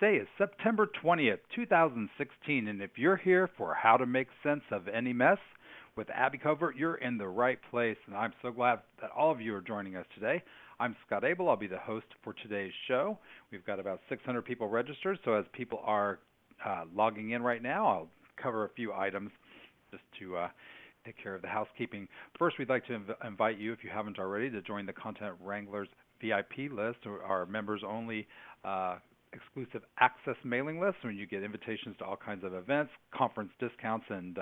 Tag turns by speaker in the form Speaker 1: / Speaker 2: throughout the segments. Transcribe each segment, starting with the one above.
Speaker 1: Today is September 20th, 2016, and if you're here for How to Make Sense of Any Mess with Abby Covert, you're in the right place, and I'm so glad that all of you are joining us today. I'm Scott Abel. I'll be the host for today's show. We've got about 600 people registered, so as people are logging in right now, I'll cover a few items just to take care of the housekeeping. First, we'd like to invite you, if you haven't already, to join the Content Wranglers VIP list, or our members-only exclusive access mailing list, when you get invitations to all kinds of events, conference discounts, and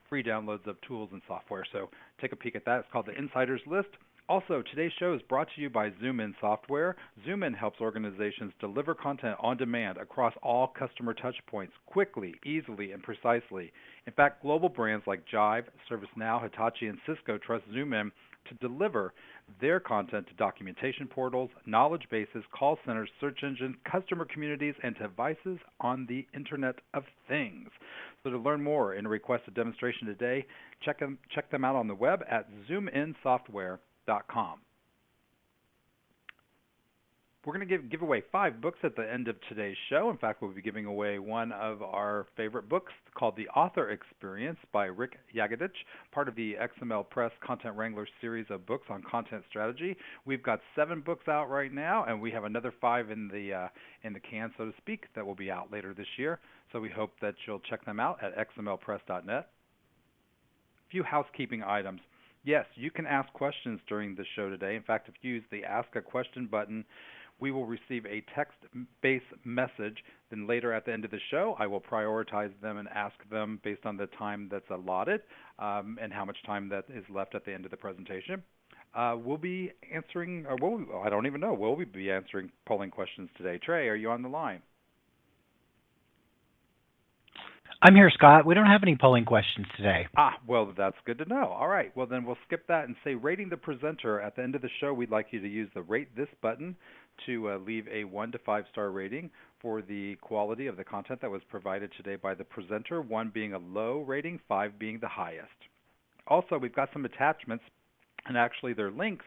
Speaker 1: free downloads of tools and software. So take a peek at that. It's called the Insiders List. Also, today's show is brought to you by ZoomIn Software. ZoomIn helps organizations deliver content on demand across all customer touchpoints quickly, easily, and precisely. In fact, global brands like Jive, ServiceNow, Hitachi, and Cisco trust ZoomIn to deliver their content to documentation portals, knowledge bases, call centers, search engines, customer communities, and devices on the Internet of Things. So to learn more and request a demonstration today, check them out on the web at zoominsoftware.com. We're going to give away 5 books at the end of today's show. In fact, we'll be giving away one of our favorite books called The Author Experience by Rick Yagodich, part of the XML Press Content Wrangler series of books on content strategy. We've got 7 books out right now, and we have another 5 in the can, so to speak, that will be out later this year. So we hope that you'll check them out at xmlpress.net. A few housekeeping items. Yes, you can ask questions during the show today. In fact, if you use the Ask a Question button, we will receive a text-based message. Then later at the end of the show, I will prioritize them and ask them based on the time that's allotted and how much time that is left at the end of the presentation. We'll be answering, I don't even know, will we be answering polling questions today? Trey, are you on the line?
Speaker 2: I'm here, Scott. We don't have any polling questions today.
Speaker 1: Well, that's good to know. All right. Well, then we'll skip that and say rating the presenter. At the end of the show, we'd like you to use the Rate This button to leave a 1 to 5-star rating for the quality of the content that was provided today by the presenter, 1 being a low rating, 5 being the highest. Also, we've got some attachments, and actually they're links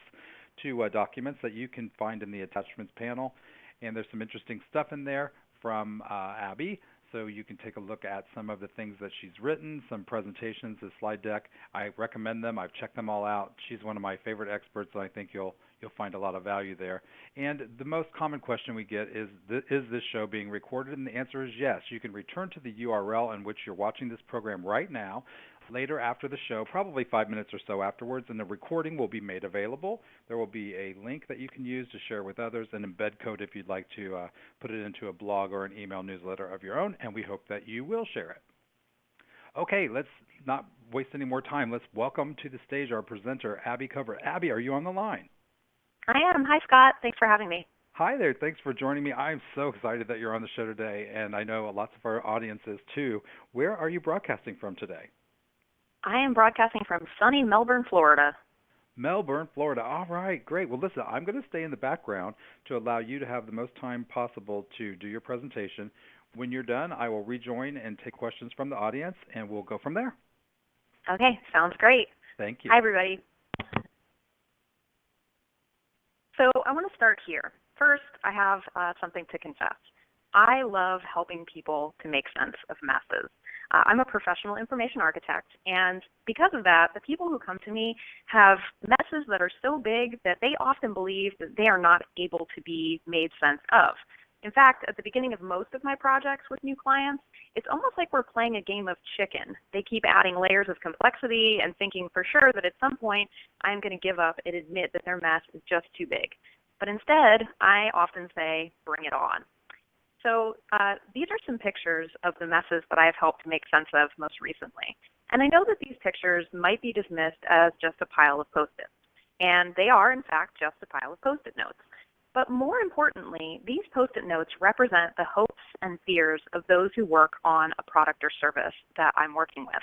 Speaker 1: to documents that you can find in the attachments panel, and there's some interesting stuff in there from Abby. So you can take a look at some of the things that she's written, some presentations, a slide deck. I recommend them. I've checked them all out. She's one of my favorite experts, and I think you'll find a lot of value there. And the most common question we get is this show being recorded? And the answer is yes. You can return to the URL in which you're watching this program right now, later after the show, probably 5 minutes or so afterwards, and the recording will be made available. There will be a link that you can use to share with others, and embed code if you'd like to put it into a blog or an email newsletter of your own, and we hope that you will share it. Okay, let's not waste any more time. Let's welcome to the stage our presenter, Abby Covert. Abby, are you on the line?
Speaker 3: I am. Hi, Scott. Thanks for having me.
Speaker 1: Hi there. Thanks for joining me. I'm so excited that you're on the show today, and I know lots of our audience is too. Where are you broadcasting from today?
Speaker 3: I am broadcasting from sunny Melbourne, Florida.
Speaker 1: Melbourne, Florida. All right, great. Well, listen, I'm going to stay in the background to allow you to have the most time possible to do your presentation. When you're done, I will rejoin and take questions from the audience, and we'll go from there.
Speaker 3: Okay, sounds great.
Speaker 1: Thank you.
Speaker 3: Hi, everybody. So I want to start here. First, I have something to confess. I love helping people to make sense of messes. I'm a professional information architect, and because of that, the people who come to me have messes that are so big that they often believe that they are not able to be made sense of. In fact, at the beginning of most of my projects with new clients, it's almost like we're playing a game of chicken. They keep adding layers of complexity and thinking for sure that at some point I'm going to give up and admit that their mess is just too big. But instead, I often say, bring it on. So these are some pictures of the messes that I have helped to make sense of most recently. And I know that these pictures might be dismissed as just a pile of Post-its. And they are, in fact, just a pile of Post-it notes. But more importantly, these Post-it notes represent the hopes and fears of those who work on a product or service that I'm working with.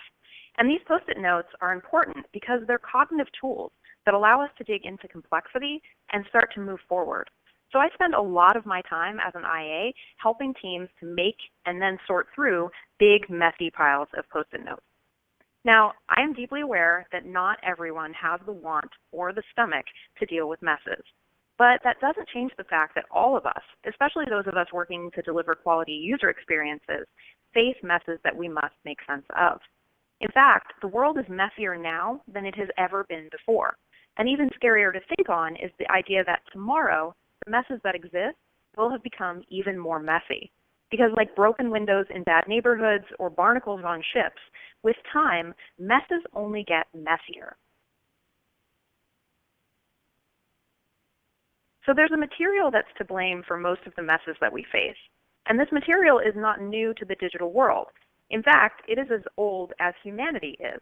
Speaker 3: And these Post-it notes are important because they're cognitive tools that allow us to dig into complexity and start to move forward. So I spend a lot of my time as an IA helping teams to make and then sort through big, messy piles of Post-it notes. Now, I am deeply aware that not everyone has the want or the stomach to deal with messes. But that doesn't change the fact that all of us, especially those of us working to deliver quality user experiences, face messes that we must make sense of. In fact, the world is messier now than it has ever been before. And even scarier to think on is the idea that tomorrow, the messes that exist will have become even more messy. Because like broken windows in bad neighborhoods or barnacles on ships, with time, messes only get messier. So there's a material that's to blame for most of the messes that we face. And this material is not new to the digital world. In fact, it is as old as humanity is.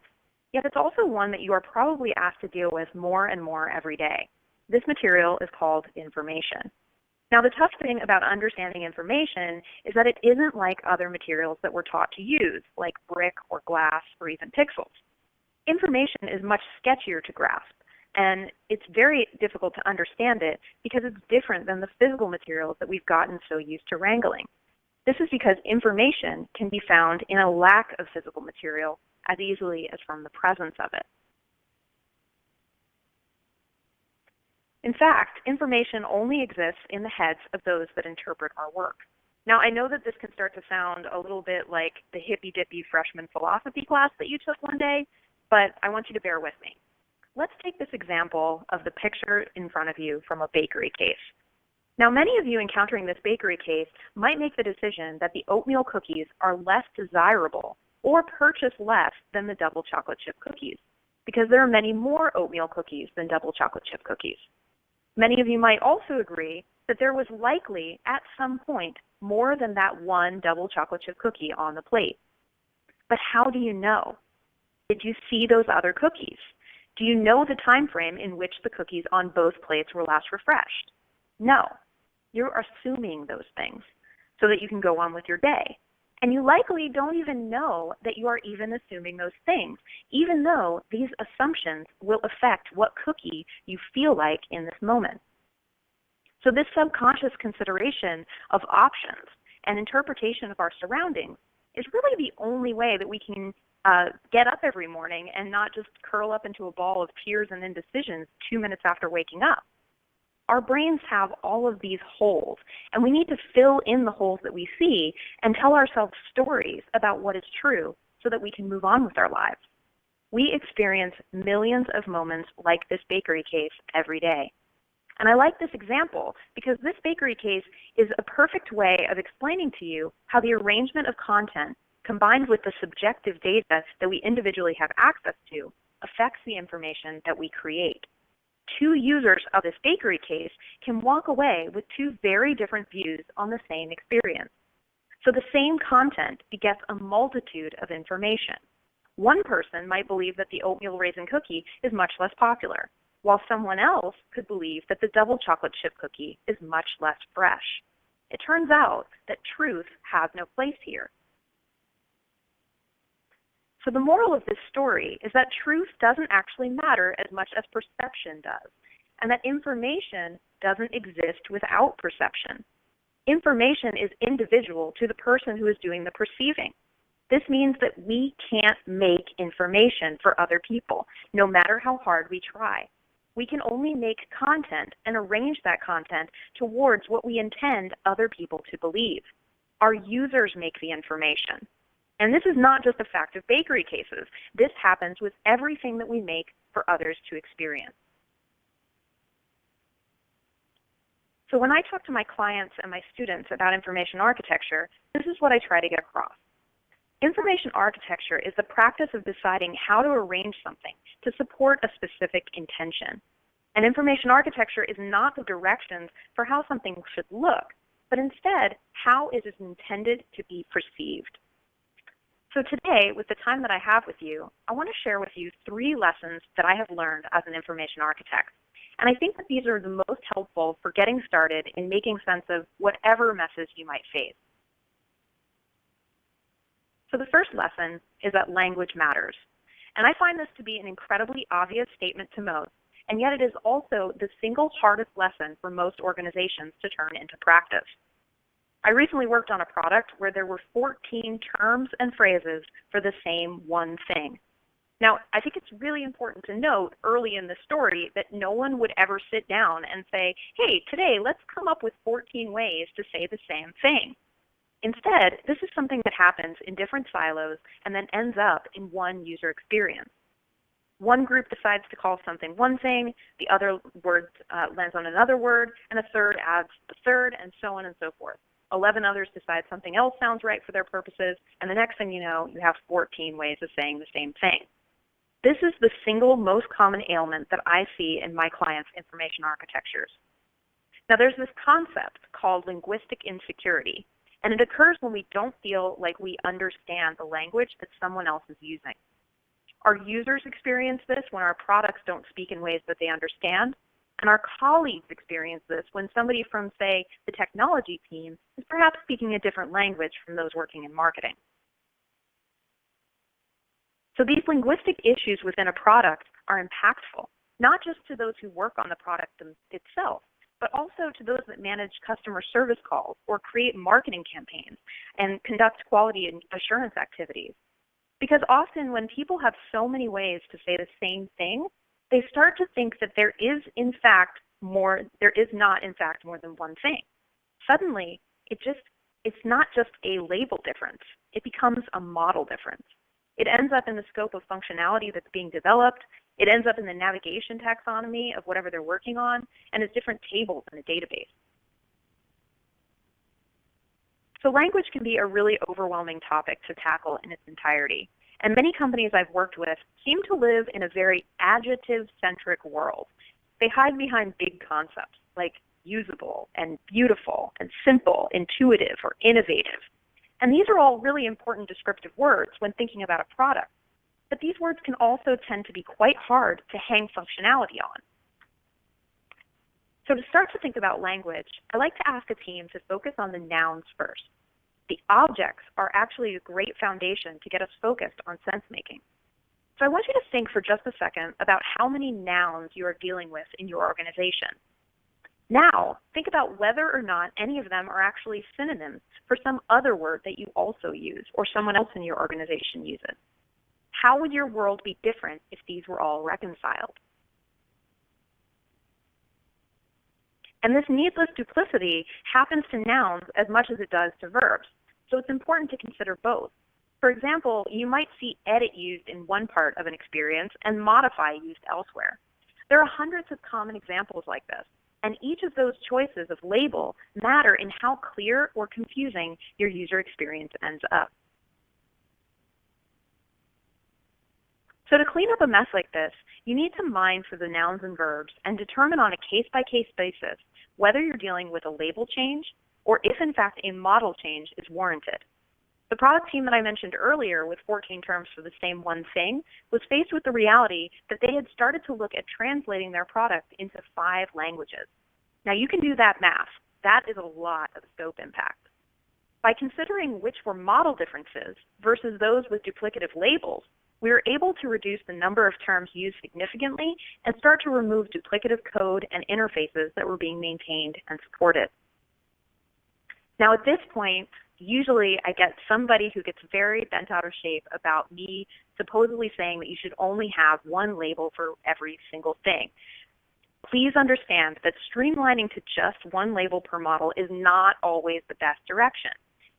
Speaker 3: Yet it's also one that you are probably asked to deal with more and more every day. This material is called information. Now, the tough thing about understanding information is that it isn't like other materials that we're taught to use, like brick or glass or even pixels. Information is much sketchier to grasp, and it's very difficult to understand it because it's different than the physical materials that we've gotten so used to wrangling. This is because information can be found in a lack of physical material as easily as from the presence of it. In fact, information only exists in the heads of those that interpret our work. Now, I know that this can start to sound a little bit like the hippy-dippy freshman philosophy class that you took one day, but I want you to bear with me. Let's take this example of the picture in front of you from a bakery case. Now, many of you encountering this bakery case might make the decision that the oatmeal cookies are less desirable or purchase less than the double chocolate chip cookies, because there are many more oatmeal cookies than double chocolate chip cookies. Many of you might also agree that there was likely, at some point, more than that one double chocolate chip cookie on the plate. But how do you know? Did you see those other cookies? Do you know the time frame in which the cookies on both plates were last refreshed? No. You're assuming those things so that you can go on with your day. And you likely don't even know that you are even assuming those things, even though these assumptions will affect what cookie you feel like in this moment. So this subconscious consideration of options and interpretation of our surroundings is really the only way that we can get up every morning and not just curl up into a ball of tears and indecisions 2 minutes after waking up. Our brains have all of these holes, and we need to fill in the holes that we see and tell ourselves stories about what is true so that we can move on with our lives. We experience millions of moments like this bakery case every day. And I like this example because this bakery case is a perfect way of explaining to you how the arrangement of content combined with the subjective data that we individually have access to affects the information that we create. Two users of this bakery case can walk away with two very different views on the same experience. So the same content begets a multitude of information. One person might believe that the oatmeal raisin cookie is much less popular, while someone else could believe that the double chocolate chip cookie is much less fresh. It turns out that truth has no place here. So the moral of this story is that truth doesn't actually matter as much as perception does, and that information doesn't exist without perception. Information is individual to the person who is doing the perceiving. This means that we can't make information for other people, no matter how hard we try. We can only make content and arrange that content towards what we intend other people to believe. Our users make the information. And this is not just a fact of bakery cases. This happens with everything that we make for others to experience. So when I talk to my clients and my students about information architecture, this is what I try to get across. Information architecture is the practice of deciding how to arrange something to support a specific intention. And information architecture is not the directions for how something should look, but instead how it is intended to be perceived. So today, with the time that I have with you, I want to share with you 3 lessons that I have learned as an information architect. And I think that these are the most helpful for getting started in making sense of whatever messes you might face. So the first lesson is that language matters. And I find this to be an incredibly obvious statement to most, and yet it is also the single hardest lesson for most organizations to turn into practice. I recently worked on a product where there were 14 terms and phrases for the same one thing. Now, I think it's really important to note early in the story that no one would ever sit down and say, hey, today let's come up with 14 ways to say the same thing. Instead, this is something that happens in different silos and then ends up in one user experience. One group decides to call something one thing, the other word lands on another word, and a third adds the third, and so on and so forth. 11 others decide something else sounds right for their purposes, and the next thing you know, you have 14 ways of saying the same thing. This is the single most common ailment that I see in my clients' information architectures. Now, there's this concept called linguistic insecurity, and it occurs when we don't feel like we understand the language that someone else is using. Our users experience this when our products don't speak in ways that they understand, and our colleagues experience this when somebody from, say, the technology team is perhaps speaking a different language from those working in marketing. So these linguistic issues within a product are impactful, not just to those who work on the product itself, but also to those that manage customer service calls or create marketing campaigns and conduct quality and assurance activities. Because often when people have so many ways to say the same thing, they start to think that there is not in fact more than one thing. Suddenly, it's not just a label difference, it becomes a model difference. It ends up in the scope of functionality that's being developed, it ends up in the navigation taxonomy of whatever they're working on, and it's different tables in a database. So language can be a really overwhelming topic to tackle in its entirety. And many companies I've worked with seem to live in a very adjective-centric world. They hide behind big concepts like usable and beautiful and simple, intuitive, or innovative. And these are all really important descriptive words when thinking about a product. But these words can also tend to be quite hard to hang functionality on. So to start to think about language, I like to ask a team to focus on the nouns first. The objects are actually a great foundation to get us focused on sense-making. So I want you to think for just a second about how many nouns you are dealing with in your organization. Now, think about whether or not any of them are actually synonyms for some other word that you also use or someone else in your organization uses. How would your world be different if these were all reconciled? And this needless duplicity happens to nouns as much as it does to verbs, so it's important to consider both. For example, you might see edit used in one part of an experience and modify used elsewhere. There are hundreds of common examples like this, and each of those choices of label matter in how clear or confusing your user experience ends up. So to clean up a mess like this, you need to mine for the nouns and verbs and determine on a case-by-case basis whether you're dealing with a label change or if, in fact, a model change is warranted. The product team that I mentioned earlier with 14 terms for the same one thing was faced with the reality that they had started to look at translating their product into 5 languages. Now, you can do that math. That is a lot of scope impact. By considering which were model differences versus those with duplicative labels, we were able to reduce the number of terms used significantly and start to remove duplicative code and interfaces that were being maintained and supported. Now, at this point, usually I get somebody who gets very bent out of shape about me supposedly saying that you should only have one label for every single thing. Please understand that streamlining to just one label per model is not always the best direction.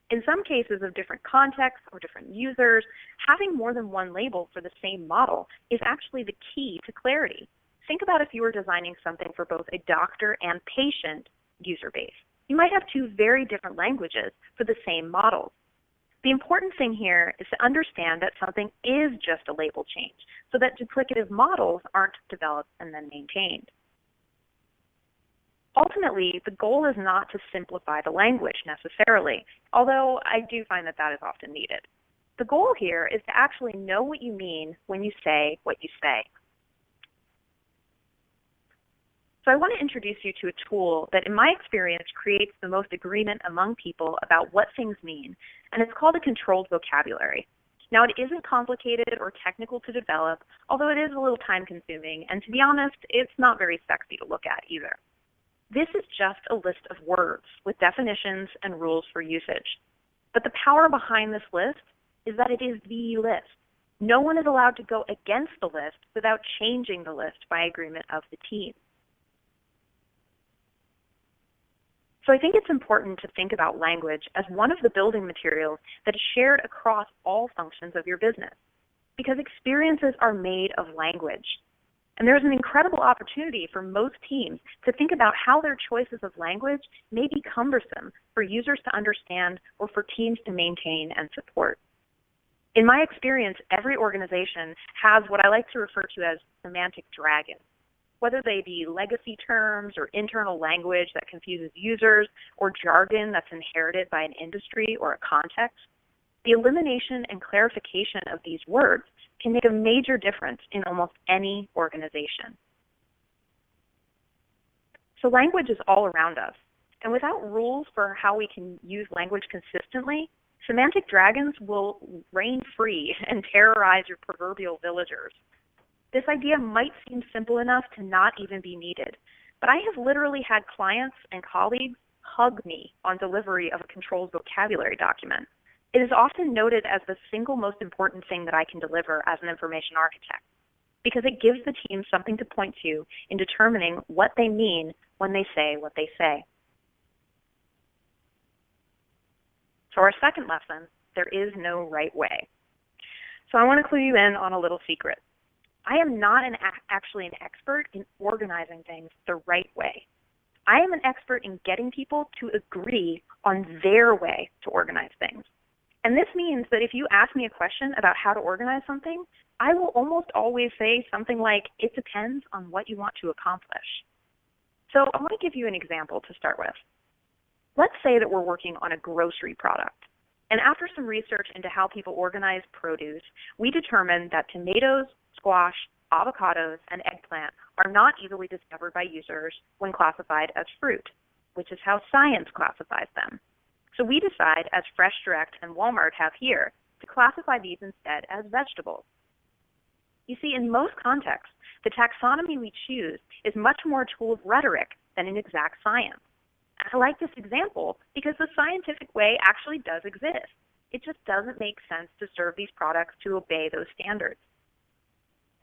Speaker 3: In some cases of different contexts or different users, having more than one label for the same model is actually the key to clarity. Think about if you were designing something for both a doctor and patient user base. You might have 2 very different languages for the same models. The important thing here is to understand that something is just a label change so that duplicative models aren't developed and then maintained. Ultimately, the goal is not to simplify the language necessarily, although I do find that that is often needed. The goal here is to actually know what you mean when you say what you say. So I want to introduce you to a tool that in my experience creates the most agreement among people about what things mean, and it's called a controlled vocabulary. Now, it isn't complicated or technical to develop, although it is a little time consuming, and to be honest, it's not very sexy to look at either. This is just a list of words with definitions and rules for usage. But the power behind this list is that it is the list. No one is allowed to go against the list without changing the list by agreement of the team. So I think it's important to think about language as one of the building materials that is shared across all functions of your business, because experiences are made of language. And there's an incredible opportunity for most teams to think about how their choices of language may be cumbersome for users to understand or for teams to maintain and support. In my experience, every organization has what I like to refer to as semantic dragons. Whether they be legacy terms or internal language that confuses users or jargon that's inherited by an industry or a context, the elimination and clarification of these words can make a major difference in almost any organization. So language is all around us, and without rules for how we can use language consistently, semantic dragons will reign free and terrorize your proverbial villagers. This idea might seem simple enough to not even be needed, but I have literally had clients and colleagues hug me on delivery of a controlled vocabulary document. It is often noted as the single most important thing that I can deliver as an information architect, because it gives the team something to point to in determining what they mean when they say what they say. So our second lesson, there is no right way. So I want to clue you in on a little secret. I am not actually an expert in organizing things the right way. I am an expert in getting people to agree on their way to organize things. And this means that if you ask me a question about how to organize something, I will almost always say something like, it depends on what you want to accomplish. So I want to give you an example to start with. Let's say that we're working on a grocery product. And after some research into how people organize produce, we determined that tomatoes, squash, avocados, and eggplant are not easily discovered by users when classified as fruit, which is how science classifies them. So we decide, as Fresh Direct and Walmart have here, to classify these instead as vegetables. You see, in most contexts, the taxonomy we choose is much more a tool of rhetoric than an exact science. And I like this example because the scientific way actually does exist. It just doesn't make sense to serve these products to obey those standards.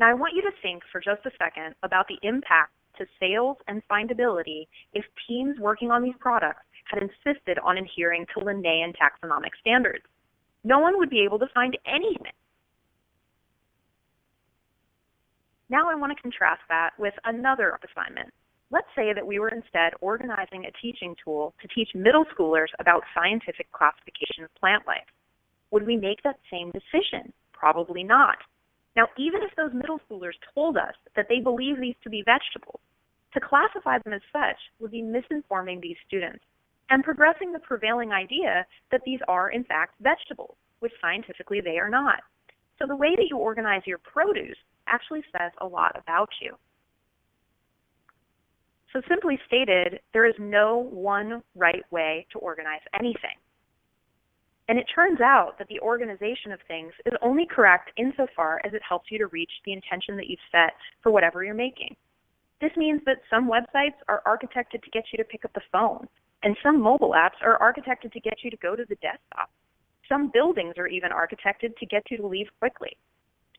Speaker 3: Now, I want you to think for just a second about the impact to sales and findability if teams working on these products had insisted on adhering to Linnaean taxonomic standards. No one would be able to find anything. Now I want to contrast that with another assignment. Let's say that we were instead organizing a teaching tool to teach middle schoolers about scientific classification of plant life. Would we make that same decision? Probably not. Now, even if those middle schoolers told us that they believe these to be vegetables, to classify them as such would be misinforming these students and progressing the prevailing idea that these are, in fact, vegetables, which scientifically they are not. So the way that you organize your produce actually says a lot about you. So simply stated, there is no one right way to organize anything. And it turns out that the organization of things is only correct insofar as it helps you to reach the intention that you've set for whatever you're making. This means that some websites are architected to get you to pick up the phone, and some mobile apps are architected to get you to go to the desktop. Some buildings are even architected to get you to leave quickly.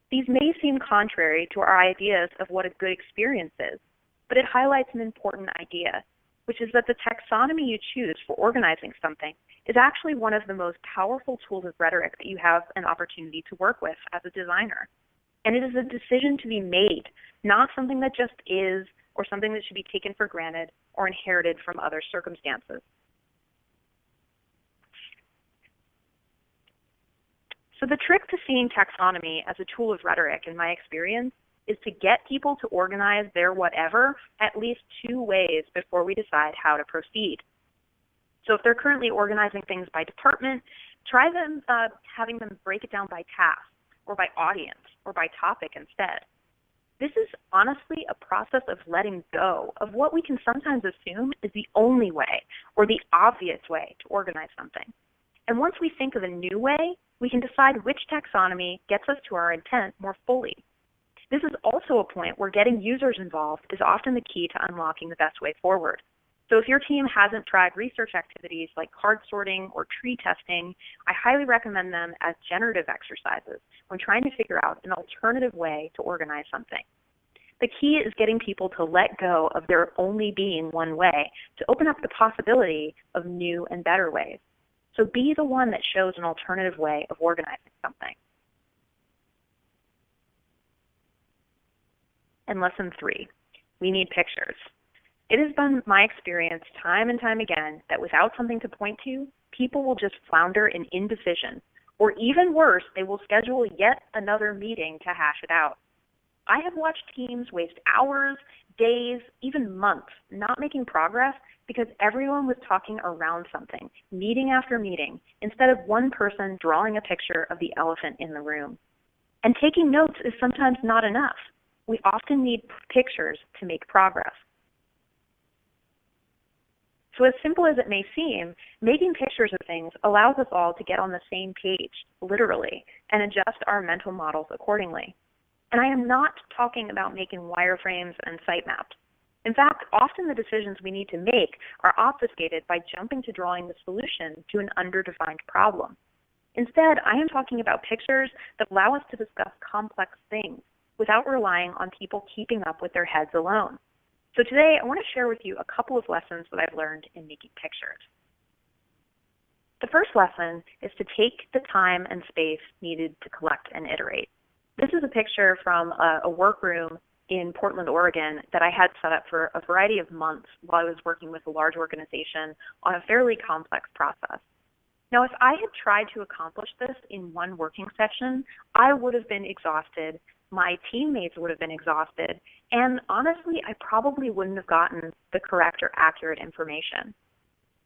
Speaker 3: These may seem contrary to our ideas of what a good experience is, but it highlights an important idea, which is that the taxonomy you choose for organizing something is actually one of the most powerful tools of rhetoric that you have an opportunity to work with as a designer. And it is a decision to be made, not something that just is or something that should be taken for granted or inherited from other circumstances. So the trick to seeing taxonomy as a tool of rhetoric, in my experience, is to get people to organize their whatever at least two ways before we decide how to proceed. So if they're currently organizing things by department, try them having them break it down by task or by audience or by topic instead. This is honestly a process of letting go of what we can sometimes assume is the only way or the obvious way to organize something. And once we think of a new way, we can decide which taxonomy gets us to our intent more fully. This is also a point where getting users involved is often the key to unlocking the best way forward. So if your team hasn't tried research activities like card sorting or tree testing, I highly recommend them as generative exercises when trying to figure out an alternative way to organize something. The key is getting people to let go of there only being one way to open up the possibility of new and better ways. So be the one that shows an alternative way of organizing something. And lesson 3, we need pictures. It has been my experience time and time again that without something to point to, people will just flounder in indecision, or even worse, they will schedule yet another meeting to hash it out. I have watched teams waste hours, days, even months not making progress because everyone was talking around something, meeting after meeting, instead of one person drawing a picture of the elephant in the room. And taking notes is sometimes not enough. We often need pictures to make progress. So as simple as it may seem, making pictures of things allows us all to get on the same page, literally, and adjust our mental models accordingly. And I am not talking about making wireframes and sitemaps. In fact, often the decisions we need to make are obfuscated by jumping to drawing the solution to an underdefined problem. Instead, I am talking about pictures that allow us to discuss complex things without relying on people keeping up with their heads alone. So today, I want to share with you a couple of lessons that I've learned in making pictures. The first lesson is to take the time and space needed to collect and iterate. This is a picture from a workroom in Portland, Oregon that I had set up for a variety of months while I was working with a large organization on a fairly complex process. Now, if I had tried to accomplish this in one working session, I would have been exhausted, my teammates would have been exhausted, and honestly, I probably wouldn't have gotten the correct or accurate information.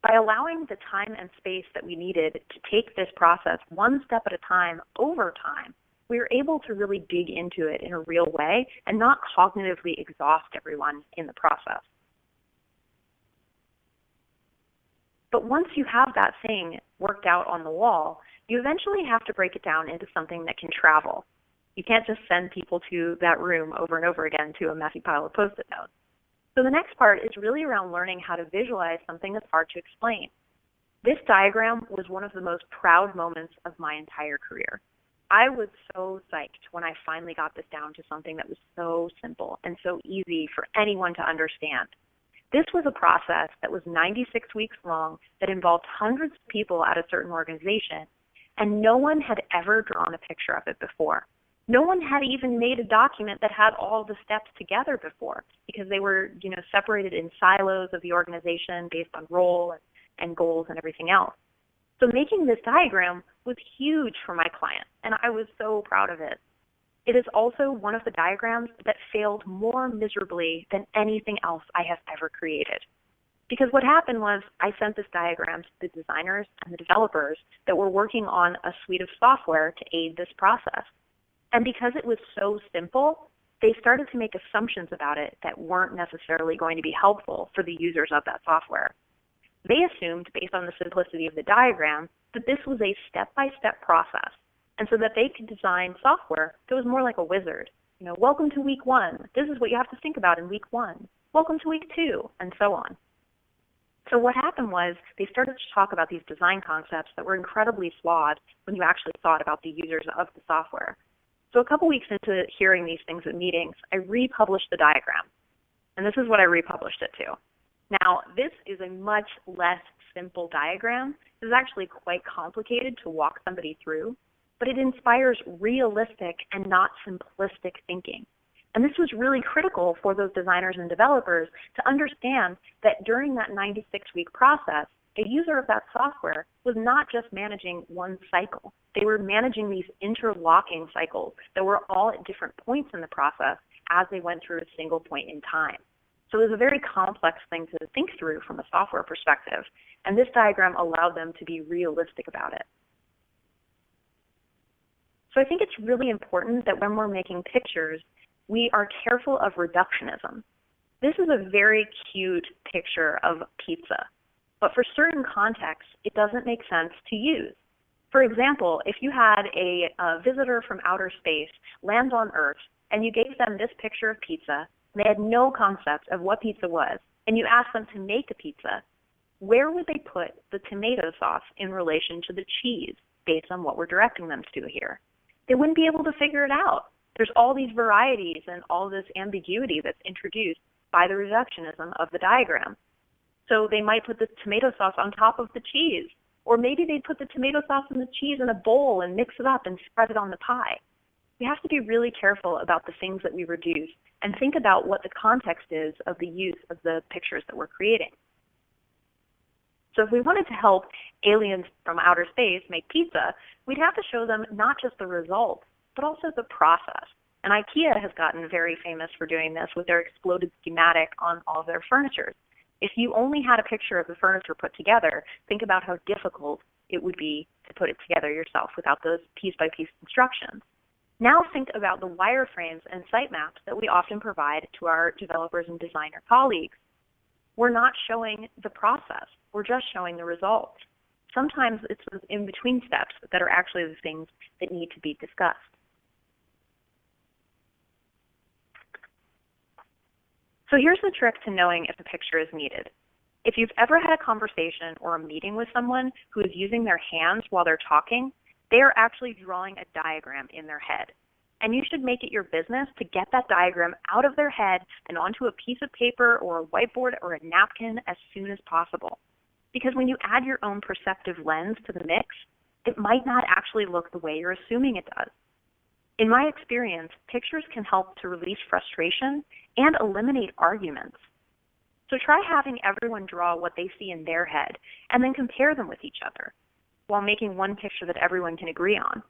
Speaker 3: By allowing the time and space that we needed to take this process one step at a time over time, we were able to really dig into it in a real way and not cognitively exhaust everyone in the process. But once you have that thing worked out on the wall, you eventually have to break it down into something that can travel. You can't just send people to that room over and over again to a messy pile of Post-it notes. So the next part is really around learning how to visualize something that's hard to explain. This diagram was one of the most proud moments of my entire career. I was so psyched when I finally got this down to something that was so simple and so easy for anyone to understand. This was a process that was 96 weeks long that involved hundreds of people at a certain organization, and no one had ever drawn a picture of it before. No one had even made a document that had all the steps together before because they were, separated in silos of the organization based on role and goals and everything else. So making this diagram was huge for my client, and I was so proud of it. It is also one of the diagrams that failed more miserably than anything else I have ever created. Because what happened was I sent this diagram to the designers and the developers that were working on a suite of software to aid this process. And because it was so simple, they started to make assumptions about it that weren't necessarily going to be helpful for the users of that software. They assumed, based on the simplicity of the diagram, that this was a step-by-step process, and so that they could design software that was more like a wizard. Welcome to week 1. This is what you have to think about in week 1. Welcome to week 2, and so on. So what happened was they started to talk about these design concepts that were incredibly flawed when you actually thought about the users of the software. So a couple weeks into hearing these things at meetings, I republished the diagram. And this is what I republished it to. Now, this is a much less simple diagram. This is actually quite complicated to walk somebody through, but it inspires realistic and not simplistic thinking. And this was really critical for those designers and developers to understand that during that 96-week process, a user of that software was not just managing one cycle. They were managing these interlocking cycles that were all at different points in the process as they went through a single point in time. So it was a very complex thing to think through from a software perspective, and this diagram allowed them to be realistic about it. So I think it's really important that when we're making pictures, we are careful of reductionism. This is a very cute picture of pizza, but for certain contexts, it doesn't make sense to use. For example, if you had a visitor from outer space land on Earth and you gave them this picture of pizza, they had no concept of what pizza was, and you ask them to make a pizza, where would they put the tomato sauce in relation to the cheese based on what we're directing them to do here? They wouldn't be able to figure it out. There's all these varieties and all this ambiguity that's introduced by the reductionism of the diagram. So they might put the tomato sauce on top of the cheese, or maybe they'd put the tomato sauce and the cheese in a bowl and mix it up and spread it on the pie. We have to be really careful about the things that we reduce and think about what the context is of the use of the pictures that we're creating. So if we wanted to help aliens from outer space make pizza, we'd have to show them not just the result, but also the process. And IKEA has gotten very famous for doing this with their exploded schematic on all of their furniture. If you only had a picture of the furniture put together, think about how difficult it would be to put it together yourself without those piece-by-piece instructions. Now think about the wireframes and sitemaps that we often provide to our developers and designer colleagues. We're not showing the process. We're just showing the results. Sometimes it's those in-between steps that are actually the things that need to be discussed. So here's the trick to knowing if a picture is needed. If you've ever had a conversation or a meeting with someone who is using their hands while they're talking, they are actually drawing a diagram in their head. And you should make it your business to get that diagram out of their head and onto a piece of paper or a whiteboard or a napkin as soon as possible. Because when you add your own perceptive lens to the mix, it might not actually look the way you're assuming it does. In my experience, pictures can help to release frustration and eliminate arguments. So try having everyone draw what they see in their head and then compare them with each other while making one picture that everyone can agree on.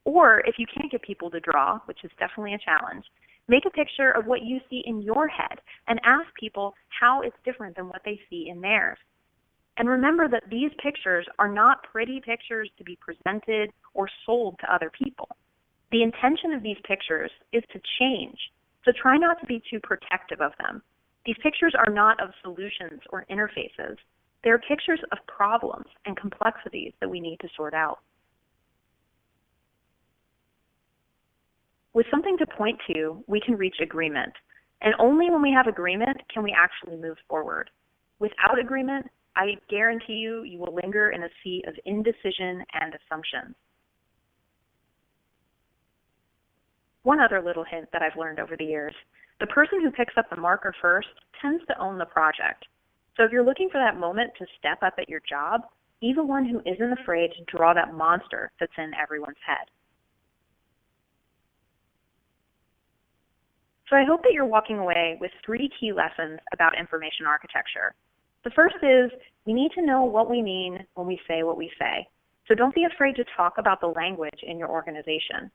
Speaker 3: Or if you can't get people to draw, which is definitely a challenge, make a picture of what you see in your head and ask people how it's different than what they see in theirs. And remember that these pictures are not pretty pictures to be presented or sold to other people. The intention of these pictures is to change, so try not to be too protective of them. These pictures are not of solutions or interfaces. They are pictures of problems and complexities that we need to sort out. With something to point to, we can reach agreement. And only when we have agreement can we actually move forward. Without agreement, I guarantee you, you will linger in a sea of indecision and assumptions. One other little hint that I've learned over the years, the person who picks up the marker first tends to own the project. So if you're looking for that moment to step up at your job, be the one who isn't afraid to draw that monster that's in everyone's head. So I hope that you're walking away with 3 key lessons about information architecture. The first is we need to know what we mean when we say what we say. So don't be afraid to talk about the language in your organization.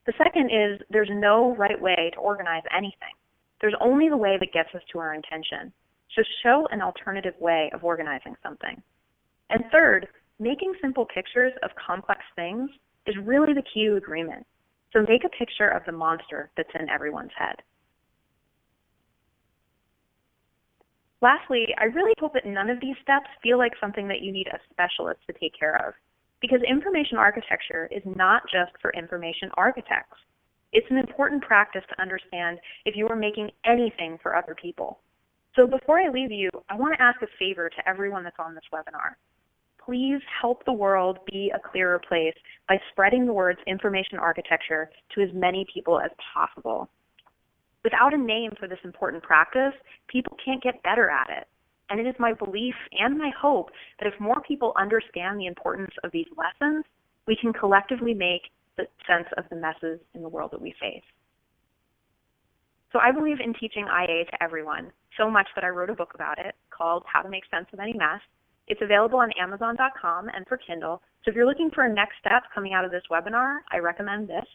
Speaker 3: The second is there's no right way to organize anything. There's only the way that gets us to our intention. So show an alternative way of organizing something. And third, making simple pictures of complex things is really the key to agreement. So make a picture of the monster that's in everyone's head. Lastly, I really hope that none of these steps feel like something that you need a specialist to take care of, because information architecture is not just for information architects. It's an important practice to understand if you are making anything for other people. So before I leave you, I want to ask a favor to everyone that's on this webinar. Please help the world be a clearer place by spreading the words information architecture to as many people as possible. Without a name for this important practice, people can't get better at it. And it is my belief and my hope that if more people understand the importance of these lessons, we can collectively make the sense of the messes in the world that we face. So I believe in teaching IA to everyone, so much that I wrote a book about it called How to Make Sense of Any Mess. It's available on Amazon.com and for Kindle. So if you're looking for a next step coming out of this webinar, I recommend this.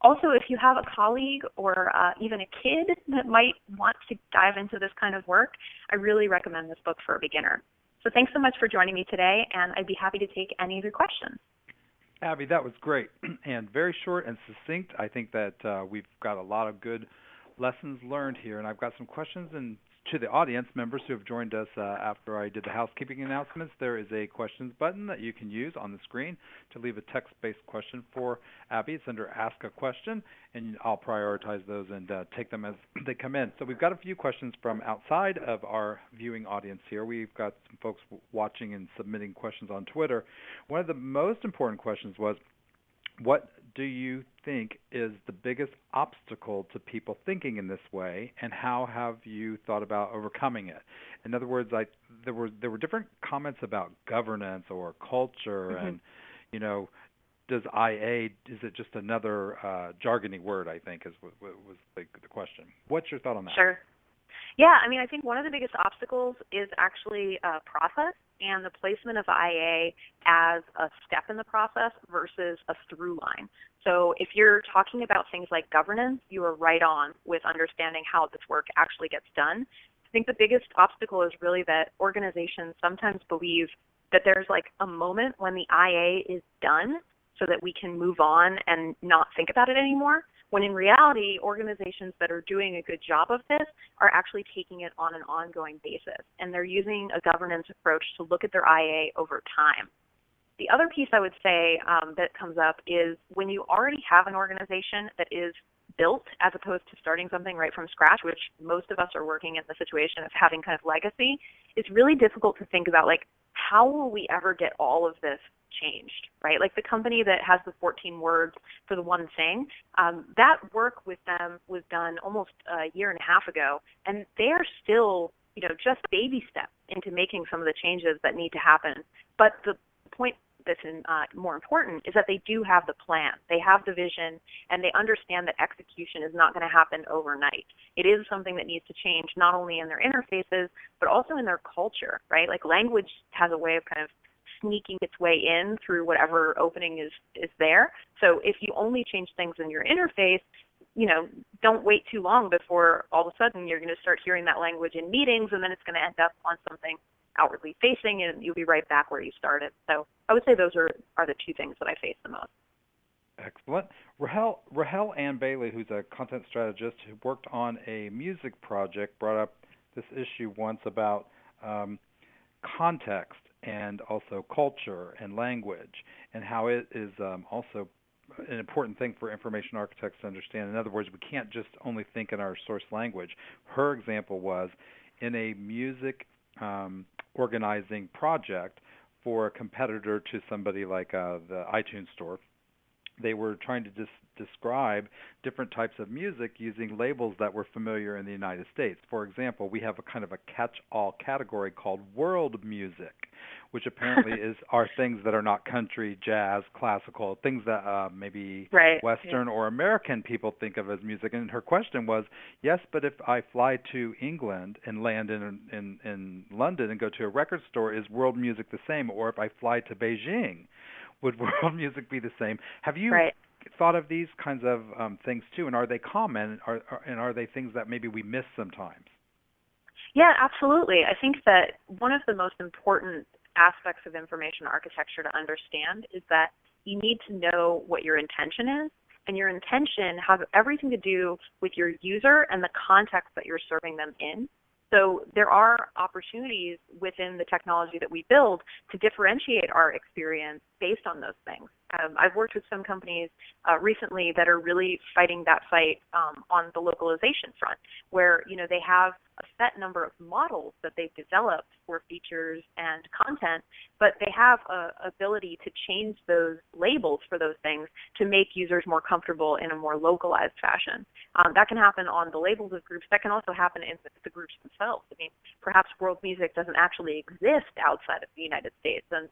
Speaker 3: Also, if you have a colleague or even a kid that might want to dive into this kind of work, I really recommend this book for a beginner. So thanks so much for joining me today, and I'd be happy to take any of your questions.
Speaker 1: Abby, that was great and very short and succinct. I think that we've got a lot of good lessons learned here, and I've got some questions and to the audience members who have joined us after I did the housekeeping announcements, there is a questions button that you can use on the screen to leave a text-based question for Abby. It's under Ask a Question, and I'll prioritize those and take them as they come in. So we've got a few questions from outside of our viewing audience here. We've got some folks watching and submitting questions on Twitter. One of the most important questions was, what do you think is the biggest obstacle to people thinking in this way, and how have you thought about overcoming it? In other words, there were different comments about governance or culture, and does IA, is it just another jargony word? I think was the question. What's your thought on that?
Speaker 3: Sure. Yeah, I mean, I think one of the biggest obstacles is actually process and the placement of IA as a step in the process versus a through line. So if you're talking about things like governance, you are right on with understanding how this work actually gets done. I think the biggest obstacle is really that organizations sometimes believe that there's like a moment when the IA is done so that we can move on and not think about it anymore, when in reality, organizations that are doing a good job of this are actually taking it on an ongoing basis, and they're using a governance approach to look at their IA over time. The other piece I would say that comes up is when you already have an organization that is built as opposed to starting something right from scratch, which most of us are working in the situation of having kind of legacy, it's really difficult to think about, like, how will we ever get all of this changed, right? Like the company that has the 14 words for the one thing, that work with them was done almost a year and a half ago, and they are still, just baby steps into making some of the changes that need to happen. But the point that's more important is that they do have the plan, they have the vision, and they understand that execution is not going to happen overnight. It is something that needs to change not only in their interfaces, but also in their culture, right? Like language has a way of kind of sneaking its way in through whatever opening is there. So if you only change things in your interface, don't wait too long before all of a sudden you're going to start hearing that language in meetings, and then it's going to end up on something outwardly facing, and you'll be right back where you started. So I would say those are the two things that I face the most.
Speaker 1: Excellent. Rahel Ann Bailey, who's a content strategist who worked on a music project, brought up this issue once about context and also culture and language, and how it is also an important thing for information architects to understand. In other words, we can't just only think in our source language. Her example was in a music organizing project for a competitor to somebody like the iTunes store. They were trying to describe different types of music using labels that were familiar in the United States. For example, we have a kind of a catch-all category called world music, which apparently are things that are not country, jazz, classical, things that maybe Western or American people think of as music. And her question was, yes, but if I fly to England and land in London and go to a record store, is world music the same? Or if I fly to Beijing, would world music be the same? Have you thought of these kinds of things too, and are they common, and are they things that maybe we miss sometimes?
Speaker 3: Yeah, absolutely. I think that one of the most important aspects of information architecture to understand is that you need to know what your intention is, and your intention has everything to do with your user and the context that you're serving them in. So there are opportunities within the technology that we build to differentiate our experience based on those things. I've worked with some companies recently that are really fighting that fight on the localization front, where they have a set number of models that they've developed for features and content, but they have an ability to change those labels for those things to make users more comfortable in a more localized fashion. That can happen on the labels of groups. That can also happen in the groups themselves. I mean, perhaps world music doesn't actually exist outside of the United States, and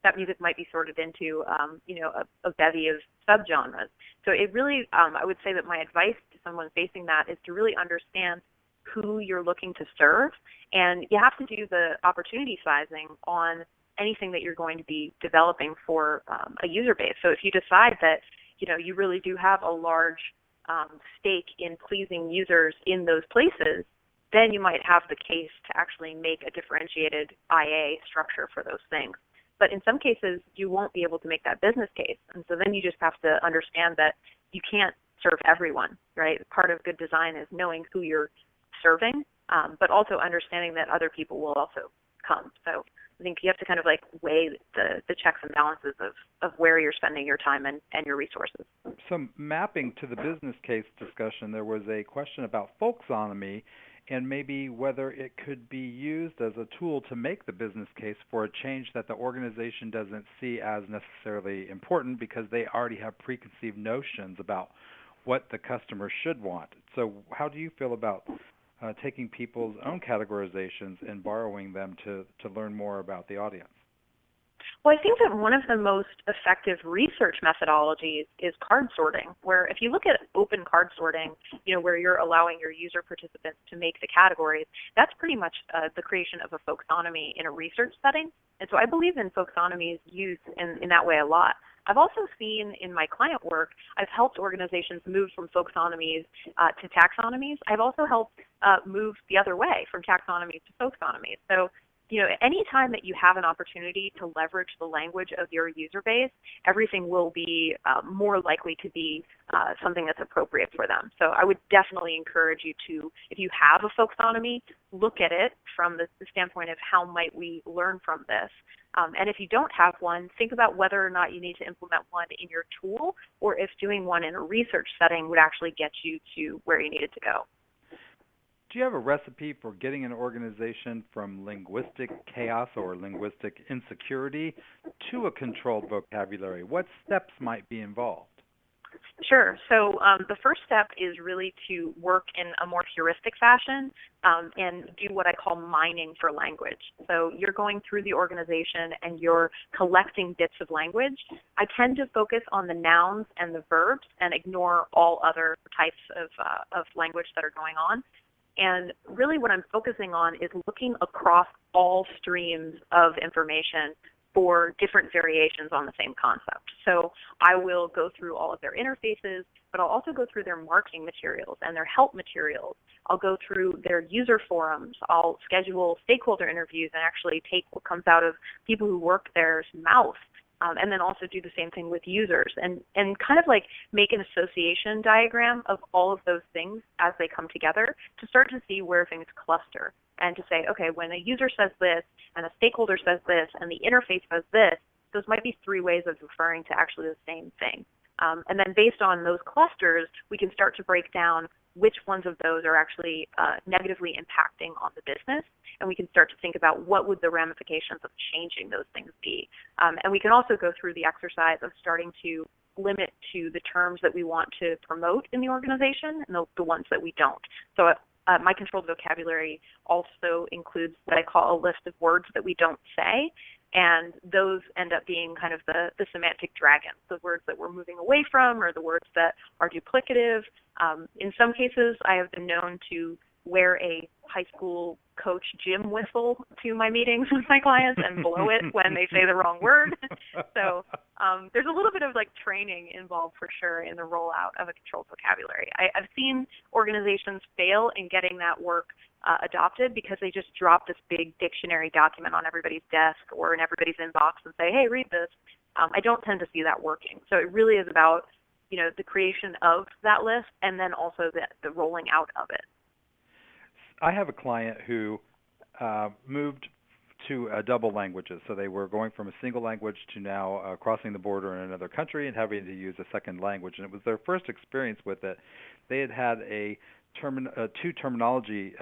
Speaker 3: that music might be sorted into a bevy of subgenres. So it really, I would say that my advice to someone facing that is to really understand who you're looking to serve, and you have to do the opportunity sizing on anything that you're going to be developing for a user base. So if you decide that you really do have a large stake in pleasing users in those places, then you might have the case to actually make a differentiated IA structure for those things. But in some cases, you won't be able to make that business case. And so then you just have to understand that you can't serve everyone, right? Part of good design is knowing who you're serving but also understanding that other people will also come. So I think you have to kind of like weigh the checks and balances of where you're spending your time and your resources.
Speaker 1: So mapping to the business case discussion, there was a question about folksonomy and maybe whether it could be used as a tool to make the business case for a change that the organization doesn't see as necessarily important because they already have preconceived notions about what the customer should want. So how do you feel about taking people's own categorizations and borrowing them to learn more about the audience?
Speaker 3: Well, I think that one of the most effective research methodologies is card sorting, where if you look at open card sorting, where you're allowing your user participants to make the categories, that's pretty much the creation of a folksonomy in a research setting. And so I believe in folksonomy's use in that way a lot. I've also seen in my client work, I've helped organizations move from folksonomies to taxonomies. I've also helped move the other way from taxonomies to folksonomies. So anytime that you have an opportunity to leverage the language of your user base, everything will be more likely to be something that's appropriate for them. So I would definitely encourage you to, if you have a folksonomy, look at it from the standpoint of how might we learn from this. And if you don't have one, think about whether or not you need to implement one in your tool, or if doing one in a research setting would actually get you to where you needed to go.
Speaker 1: Do you have a recipe for getting an organization from linguistic chaos or linguistic insecurity to a controlled vocabulary? What steps might be involved?
Speaker 3: Sure. So the first step is really to work in a more heuristic fashion and do what I call mining for language. So you're going through the organization and you're collecting bits of language. I tend to focus on the nouns and the verbs and ignore all other types of language that are going on. And really what I'm focusing on is looking across all streams of information for different variations on the same concept. So I will go through all of their interfaces, but I'll also go through their marketing materials and their help materials. I'll go through their user forums. I'll schedule stakeholder interviews and actually take what comes out of people who work there's mouth. And then also do the same thing with users and kind of like make an association diagram of all of those things as they come together to start to see where things cluster and to say, okay, when a user says this and a stakeholder says this and the interface says this, those might be three ways of referring to actually the same thing. And then based on those clusters, we can start to break down which ones of those are actually negatively impacting on the business, and we can start to think about what would the ramifications of changing those things be. And we can also go through the exercise of starting to limit to the terms that we want to promote in the organization and the ones that we don't. So my controlled vocabulary also includes what I call a list of words that we don't say, and those end up being kind of the semantic dragons, the words that we're moving away from or the words that are duplicative. In some cases, I have been known to wear a high school coach gym whistle to my meetings with my clients and blow it when they say the wrong word. So there's a little bit of like training involved for sure in the rollout of a controlled vocabulary. I've seen organizations fail in getting that work adopted because they just drop this big dictionary document on everybody's desk or in everybody's inbox and say, hey, read this. I don't tend to see that working. So it really is about, the creation of that list and then also the rolling out of it.
Speaker 1: I have a client who moved to double languages. So they were going from a single language to now crossing the border in another country and having to use a second language. And it was their first experience with it. They had two terminology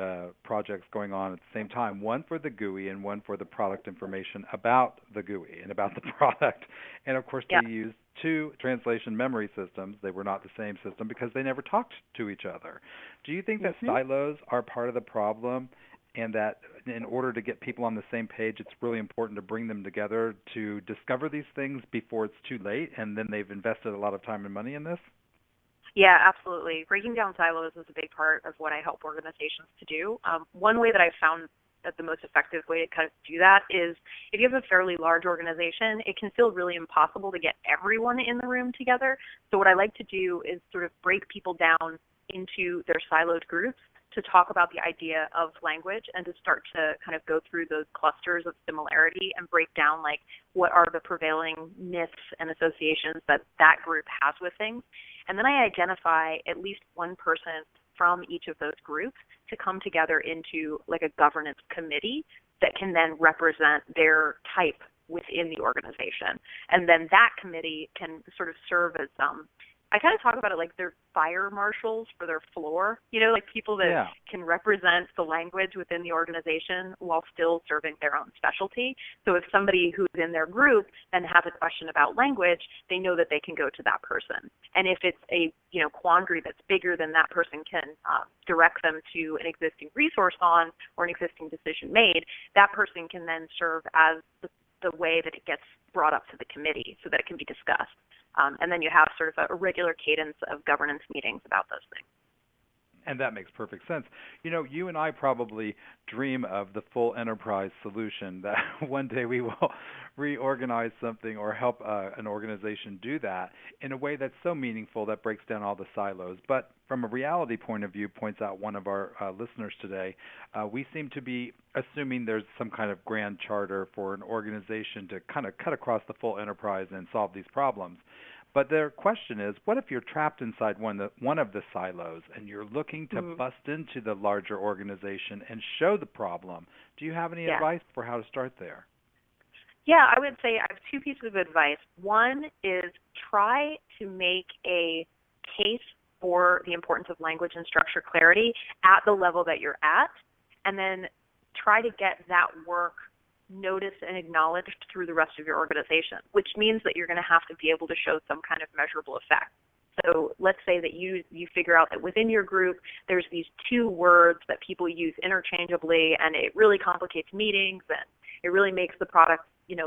Speaker 1: projects going on at the same time, one for the GUI and one for the product information about the GUI and about the product. And, of course, they used two translation memory systems. They were not the same system because they never talked to each other. Do you think that silos are part of the problem and that in order to get people on the same page, it's really important to bring them together to discover these things before it's too late and then they've invested a lot of time and money in this?
Speaker 3: Yeah, absolutely. Breaking down silos is a big part of what I help organizations to do. One way that I've found that the most effective way to kind of do that is if you have a fairly large organization, it can feel really impossible to get everyone in the room together. So what I like to do is sort of break people down into their siloed groups to talk about the idea of language and to start to kind of go through those clusters of similarity and break down like what are the prevailing myths and associations that group has with things. And then I identify at least one person from each of those groups to come together into like a governance committee that can then represent their type within the organization. And then that committee can sort of serve as I kind of talk about it like they're fire marshals for their floor, like people that can represent the language within the organization while still serving their own specialty. So if somebody who's in their group then has a question about language, they know that they can go to that person. And if it's a quandary that's bigger than that person can direct them to an existing resource on or an existing decision made, that person can then serve as the way that it gets brought up to the committee so that it can be discussed. And then you have sort of a regular cadence of governance meetings about those things.
Speaker 1: And that makes perfect sense. You and I probably dream of the full enterprise solution that one day we will reorganize something or help an organization do that in a way that's so meaningful that breaks down all the silos. But from a reality point of view, points out one of our listeners today, we seem to be assuming there's some kind of grand charter for an organization to kind of cut across the full enterprise and solve these problems. But their question is, what if you're trapped inside one of the silos and you're looking to bust into the larger organization and show the problem? Do you have any advice for how to start there?
Speaker 3: Yeah, I would say I have two pieces of advice. One is try to make a case for the importance of language and structure clarity at the level that you're at, and then try to get that work noticed and acknowledged through the rest of your organization, which means that you're going to have to be able to show some kind of measurable effect. So let's say that you figure out that within your group there's these two words that people use interchangeably, and it really complicates meetings and it really makes the product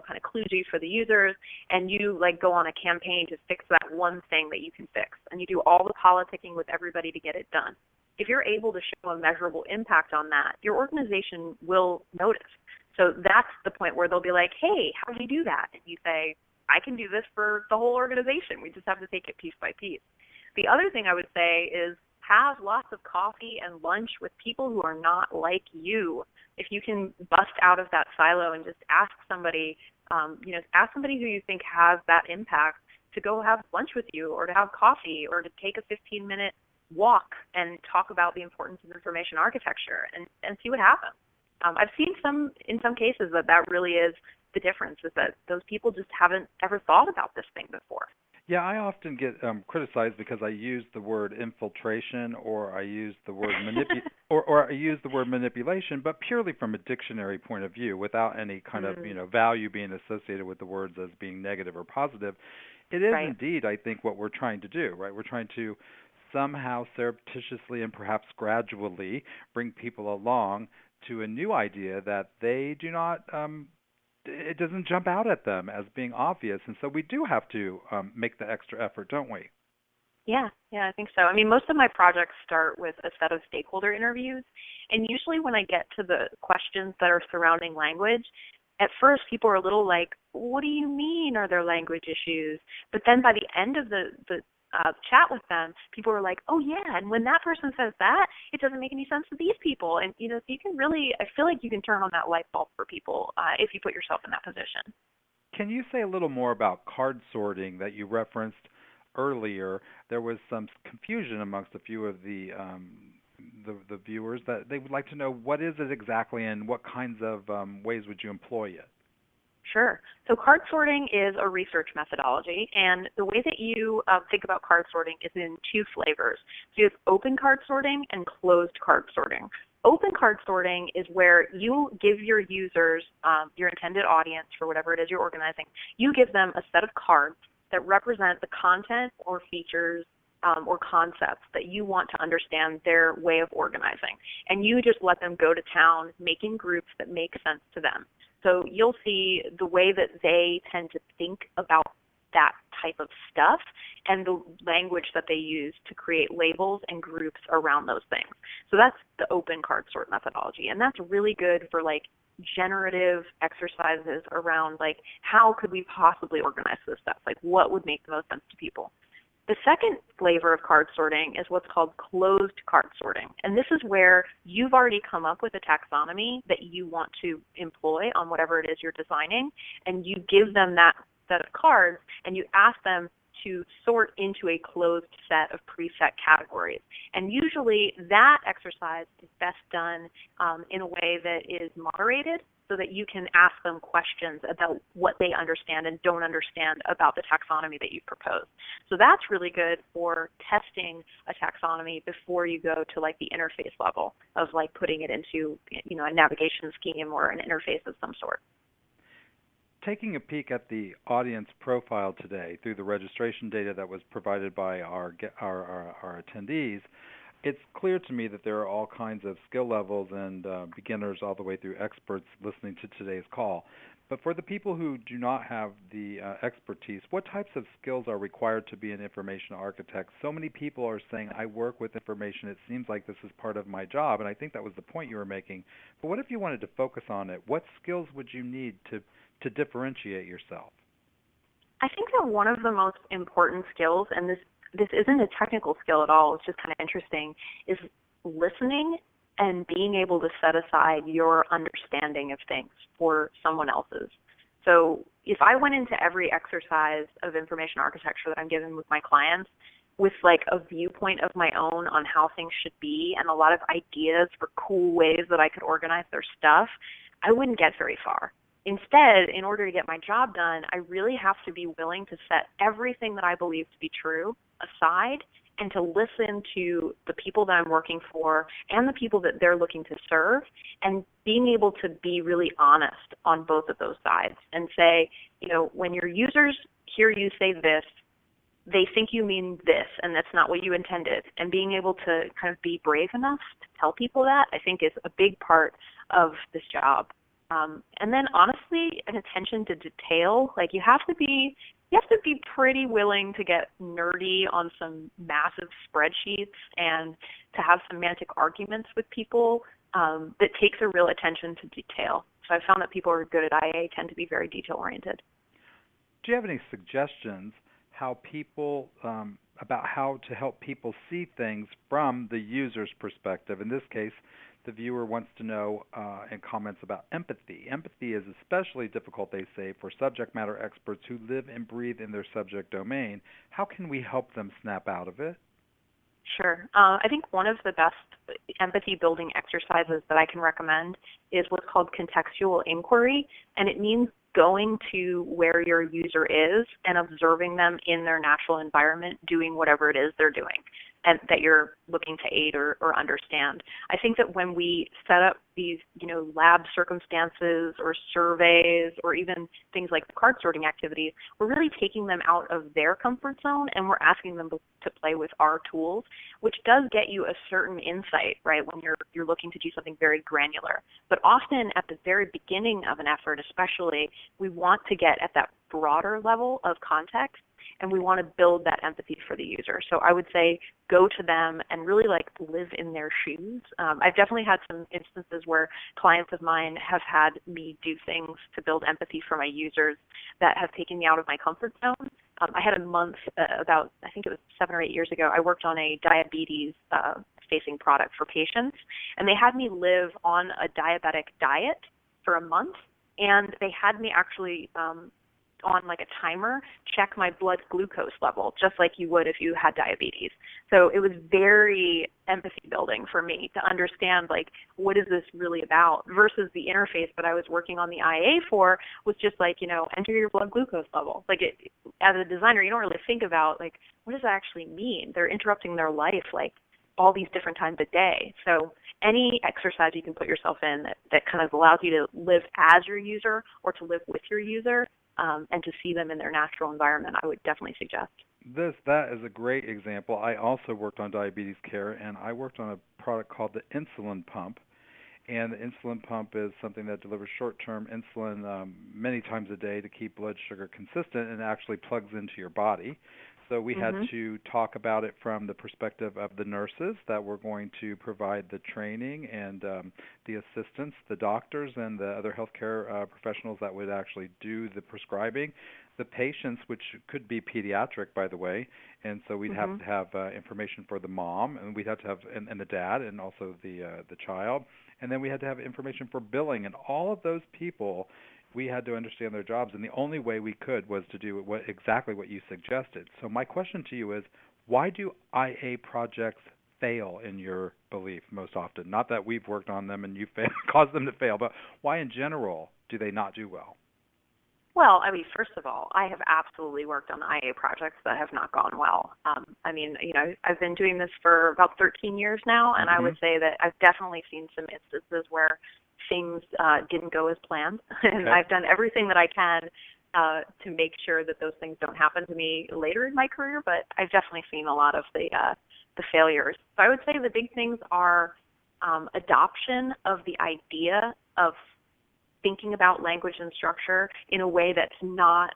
Speaker 3: kind of kludgy for the users, and you go on a campaign to fix that one thing that you can fix, and you do all the politicking with everybody to get it done. If you're able to show a measurable impact on that, your organization will notice. So that's the point where they'll be like, hey, how do you do that? And you say, I can do this for the whole organization. We just have to take it piece by piece. The other thing I would say is have lots of coffee and lunch with people who are not like you. If you can bust out of that silo and just ask somebody, ask somebody who you think has that impact to go have lunch with you or to have coffee or to take a 15-minute walk and talk about the importance of information architecture and see what happens. I've seen in some cases that really is the difference, is that those people just haven't ever thought about this thing before.
Speaker 1: Yeah, I often get criticized because I use the word infiltration, or I use the word or I use the word manipulation, but purely from a dictionary point of view, without any kind of value being associated with the words as being negative or positive. It is indeed, I think, what we're trying to do, right? We're trying to somehow surreptitiously and perhaps gradually bring people along to a new idea that they do not, it doesn't jump out at them as being obvious. And so we do have to make the extra effort, don't we?
Speaker 3: Yeah, I think so. I mean, most of my projects start with a set of stakeholder interviews. And usually when I get to the questions that are surrounding language, at first people are a little like, what do you mean are there language issues? But then by the end of the chat with them, people are like, oh yeah, and when that person says that, it doesn't make any sense to these people. And so you can really, I feel like you can turn on that light bulb for people if you put yourself in that position.
Speaker 1: Can you say a little more about card sorting that you referenced earlier? There was some confusion amongst a few of the viewers that they would like to know, what is it exactly and what kinds of ways would you employ it?
Speaker 3: Sure. So card sorting is a research methodology, and the way that you think about card sorting is in two flavors. So you have open card sorting and closed card sorting. Open card sorting is where you give your users, your intended audience for whatever it is you're organizing, you give them a set of cards that represent the content or features or concepts that you want to understand their way of organizing. And you just let them go to town making groups that make sense to them. So you'll see the way that they tend to think about that type of stuff and the language that they use to create labels and groups around those things. So that's the open card sort methodology. And that's really good for generative exercises around how could we possibly organize this stuff? What would make the most sense to people? The second flavor of card sorting is what's called closed card sorting. And this is where you've already come up with a taxonomy that you want to employ on whatever it is you're designing, and you give them that set of cards, and you ask them to sort into a closed set of preset categories. And usually that exercise is best done in a way that is moderated, so that you can ask them questions about what they understand and don't understand about the taxonomy that you've proposed. So that's really good for testing a taxonomy before you go to like the interface level of like putting it into, you know, a navigation scheme or an interface of some sort.
Speaker 1: Taking a peek at the audience profile today through the registration data that was provided by our attendees, it's clear to me that there are all kinds of skill levels and beginners all the way through experts listening to today's call. But for the people who do not have the expertise, what types of skills are required to be an information architect? So many people are saying, I work with information, it seems like this is part of my job, and I think that was the point you were making. But what if you wanted to focus on it? What skills would you need to differentiate yourself?
Speaker 3: I think that one of the most important skills, and this isn't a technical skill at all, it's just kind of interesting, is listening and being able to set aside your understanding of things for someone else's. So if I went into every exercise of information architecture that I'm given with my clients with like a viewpoint of my own on how things should be and a lot of ideas for cool ways that I could organize their stuff, I wouldn't get very far. Instead, in order to get my job done, I really have to be willing to set everything that I believe to be true aside and to listen to the people that I'm working for and the people that they're looking to serve, and being able to be really honest on both of those sides and say, you know, when your users hear you say this, they think you mean this, and that's not what you intended. And being able to kind of be brave enough to tell people that, I think, is a big part of this job. And then honestly, an attention to detail. Like you have to be pretty willing to get nerdy on some massive spreadsheets and to have semantic arguments with people that takes a real attention to detail. So I found that people who are good at IA tend to be very detail oriented.
Speaker 1: Do you have any suggestions about how to help people see things from the user's perspective? In this case, the viewer wants to know and comments about empathy. Empathy is especially difficult, they say, for subject matter experts who live and breathe in their subject domain. How can we help them snap out of it?
Speaker 3: Sure. I think one of the best empathy building exercises that I can recommend is what's called contextual inquiry, and it means going to where your user is and observing them in their natural environment doing whatever it is they're doing and that you're looking to aid or understand. I think that when we set up these, you know, lab circumstances or surveys or even things like card sorting activities, we're really taking them out of their comfort zone and we're asking them to play with our tools, which does get you a certain insight, right, when you're looking to do something very granular. But often at the very beginning of an effort especially, we want to get at that broader level of context, and we want to build that empathy for the user. So I would say go to them and really like live in their shoes. I've definitely had some instances where clients of mine have had me do things to build empathy for my users that have taken me out of my comfort zone. I had a month about, I think it was 7 or 8 years ago, I worked on a diabetes facing product for patients, and they had me live on a diabetic diet for a month, and they had me actually on like a timer check my blood glucose level, just like you would if you had diabetes. So it was very empathy building for me to understand like what is this really about versus the interface that I was working on the IA for was just like, you know, enter your blood glucose level. Like it, as a designer, you don't really think about like what does that actually mean? They're interrupting their life like all these different times a day. So any exercise you can put yourself in that kind of allows you to live as your user or to live with your user and to see them in their natural environment, I would definitely suggest.
Speaker 1: That is a great example. I also worked on diabetes care, and I worked on a product called the insulin pump. And the insulin pump is something that delivers short-term insulin many times a day to keep blood sugar consistent and actually plugs into your body. So we had to talk about it from the perspective of the nurses that were going to provide the training and the assistants, the doctors, and the other healthcare professionals that would actually do the prescribing, the patients, which could be pediatric, by the way, and so we'd have to have information for the mom, and we'd have to have and the dad, and also the child, and then we had to have information for billing, and all of those people we had to understand their jobs, and the only way we could was to do exactly what you suggested. So my question to you is, why do IA projects fail in your belief most often? Not that we've worked on them and you caused them to fail, but why in general do they not do well?
Speaker 3: Well, I mean, first of all, I have absolutely worked on IA projects that have not gone well. I mean, I've been doing this for about 13 years now, and I would say that I've definitely seen some instances where things didn't go as planned, and I've done everything that I can to make sure that those things don't happen to me later in my career, but I've definitely seen a lot of the failures. So I would say the big things are adoption of the idea of thinking about language and structure in a way that's not